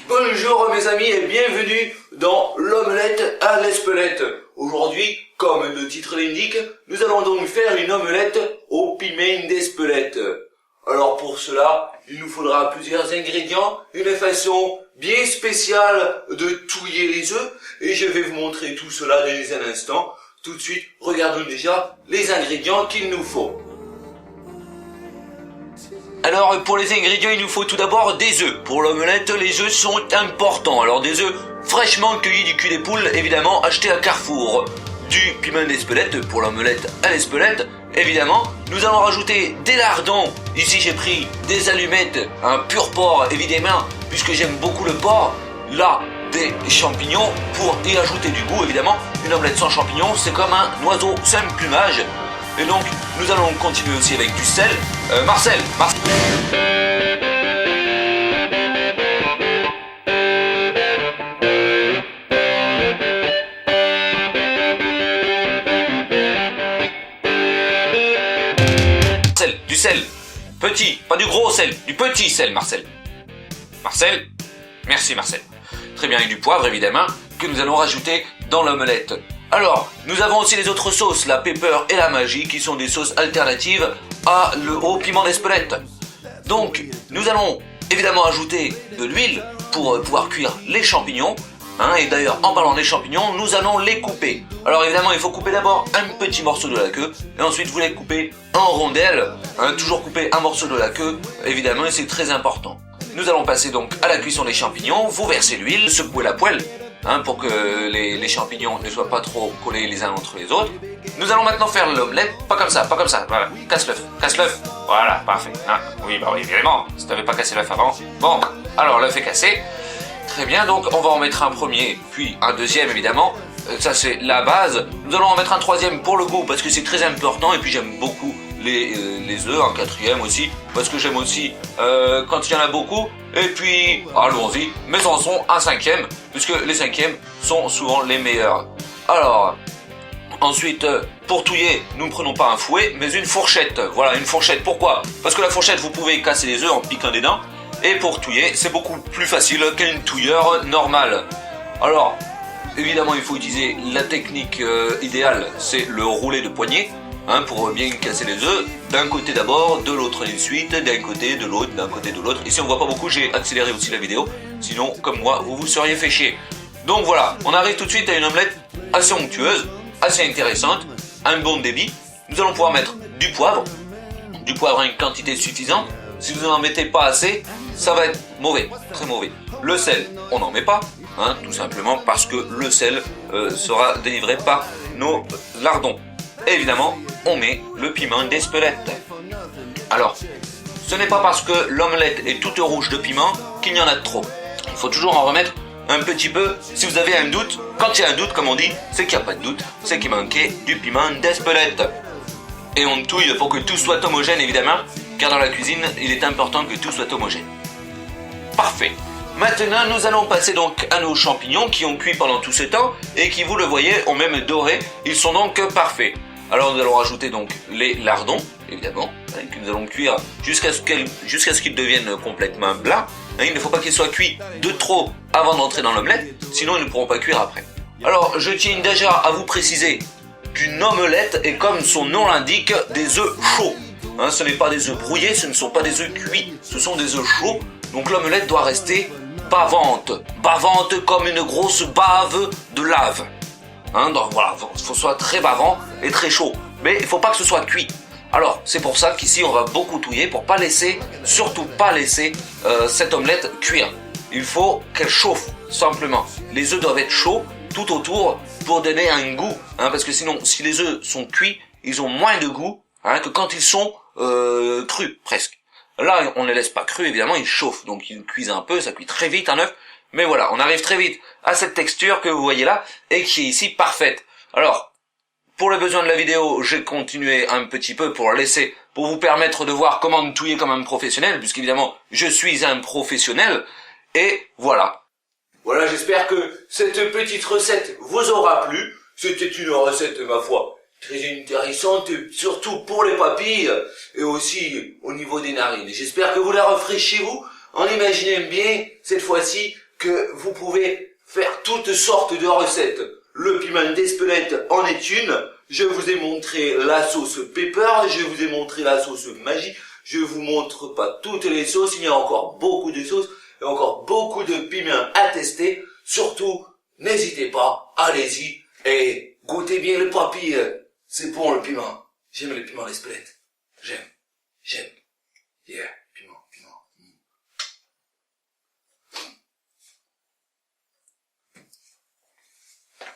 Bonjour mes amis et bienvenue dans l'omelette à l'espelette. Aujourd'hui, comme le titre l'indique, nous allons donc faire une omelette au piment d'espelette. Alors pour cela, il nous faudra plusieurs ingrédients, une façon bien spéciale de touiller les œufs et je vais vous montrer tout cela dans un instant. Tout de suite, regardons déjà les ingrédients qu'il nous faut. Alors pour les ingrédients, il nous faut tout d'abord des œufs. Pour l'omelette, les œufs sont importants. Alors des œufs fraîchement cueillis du cul des poules, évidemment, achetés à Carrefour. Du piment d'espelette pour l'omelette à l'espelette, évidemment. Nous allons rajouter des lardons. Ici j'ai pris des allumettes, un pur porc évidemment, puisque j'aime beaucoup le porc. Là, des champignons pour y ajouter du goût, évidemment. Une omelette sans champignons, c'est comme un oiseau sans plumage. Et donc, nous allons continuer aussi avec du sel. Marcel. Du sel. Petit, pas du gros sel, du petit sel, Marcel. Marcel. Merci, Marcel. Très bien, et du poivre, évidemment, que nous allons rajouter dans l'omelette. Alors, nous avons aussi les autres sauces, la pepper et la magie, qui sont des sauces alternatives au piment d'espelette. Donc, nous allons évidemment ajouter de l'huile pour pouvoir cuire les champignons. Et d'ailleurs, en parlant des champignons, nous allons les couper. Alors évidemment, il faut couper d'abord un petit morceau de la queue, et ensuite vous les coupez en rondelles. Toujours couper un morceau de la queue, évidemment, et c'est très important. Nous allons passer donc à la cuisson des champignons, vous versez l'huile, secouez la poêle, pour que les champignons ne soient pas trop collés les uns entre les autres. Nous allons maintenant faire l'omelette, pas comme ça, voilà, casse l'œuf, voilà, parfait. Oui, évidemment, si tu n'avais pas cassé l'œuf avant. Bon, alors l'œuf est cassé, très bien, donc on va en mettre un premier, puis un deuxième évidemment, ça c'est la base. Nous allons en mettre un troisième pour le goût, parce que c'est très important, et puis j'aime beaucoup les œufs, un quatrième aussi, parce que j'aime aussi quand il y en a beaucoup, et puis, allons-y, mettons un cinquième, puisque les cinquièmes sont souvent les meilleurs. Alors, ensuite, pour touiller, nous ne prenons pas un fouet, mais une fourchette. Voilà, une fourchette, pourquoi ? Parce que la fourchette, vous pouvez casser les œufs en piquant des dents, et pour touiller, c'est beaucoup plus facile qu'une touilleur normale. Alors, évidemment, il faut utiliser la technique idéale, c'est le roulet de poignet, pour bien casser les œufs, d'un côté d'abord, de l'autre ensuite, d'un côté, de l'autre, d'un côté, de l'autre. Ici on voit pas beaucoup, j'ai accéléré aussi la vidéo, sinon comme moi vous vous seriez fait chier. Donc voilà, on arrive tout de suite à une omelette assez onctueuse, assez intéressante, un bon débit. Nous allons pouvoir mettre du poivre à une quantité suffisante. Si vous n'en mettez pas assez, ça va être mauvais, très mauvais. Le sel, on n'en met pas, tout simplement parce que le sel sera délivré par nos lardons. Et évidemment, on met le piment d'espelette. Alors, ce n'est pas parce que l'omelette est toute rouge de piment qu'il y en a de trop. Il faut toujours en remettre un petit peu. Si vous avez un doute, quand il y a un doute, comme on dit, c'est qu'il n'y a pas de doute, c'est qu'il manquait du piment d'espelette. Et on touille pour que tout soit homogène, évidemment, car dans la cuisine, il est important que tout soit homogène. Parfait. Maintenant, nous allons passer donc à nos champignons qui ont cuit pendant tout ce temps et qui, vous le voyez, ont même doré. Ils sont donc parfaits. Alors nous allons rajouter donc les lardons, évidemment, que nous allons cuire jusqu'à ce qu'ils deviennent complètement blancs. Il ne faut pas qu'ils soient cuits de trop avant d'entrer dans l'omelette, sinon ils ne pourront pas cuire après. Alors je tiens déjà à vous préciser qu'une omelette est, comme son nom l'indique, des œufs chauds. Ce n'est pas des œufs brouillés, ce ne sont pas des œufs cuits, ce sont des œufs chauds. Donc l'omelette doit rester bavante comme une grosse bave de lave. Donc voilà, il faut que ce soit très bavant et très chaud, mais il ne faut pas que ce soit cuit. Alors c'est pour ça qu'ici on va beaucoup touiller pour surtout pas laisser cette omelette cuire. Il faut qu'elle chauffe simplement. Les œufs doivent être chauds tout autour pour donner un goût, parce que sinon si les œufs sont cuits, ils ont moins de goût que quand ils sont crus presque. Là on ne les laisse pas crus, évidemment ils chauffent, donc ils cuisent un peu, ça cuit très vite un œuf. Mais voilà, on arrive très vite à cette texture que vous voyez là, et qui est ici parfaite. Alors, pour le besoin de la vidéo, j'ai continué un petit peu pour vous permettre de voir comment touiller comme un professionnel, puisqu'évidemment, je suis un professionnel, et voilà. Voilà, j'espère que cette petite recette vous aura plu. C'était une recette, ma foi, très intéressante, surtout pour les papilles, et aussi au niveau des narines. J'espère que vous la referez chez vous. On imagine bien, cette fois-ci, que vous pouvez faire toutes sortes de recettes. Le piment d'Espelette en est une. Je vous ai montré la sauce pepper, je vous ai montré la sauce magie. Je vous montre pas toutes les sauces, il y a encore beaucoup de sauces et encore beaucoup de piments à tester. Surtout, n'hésitez pas, allez-y et goûtez bien le papy. C'est bon le piment. J'aime le piment d'Espelette. J'aime.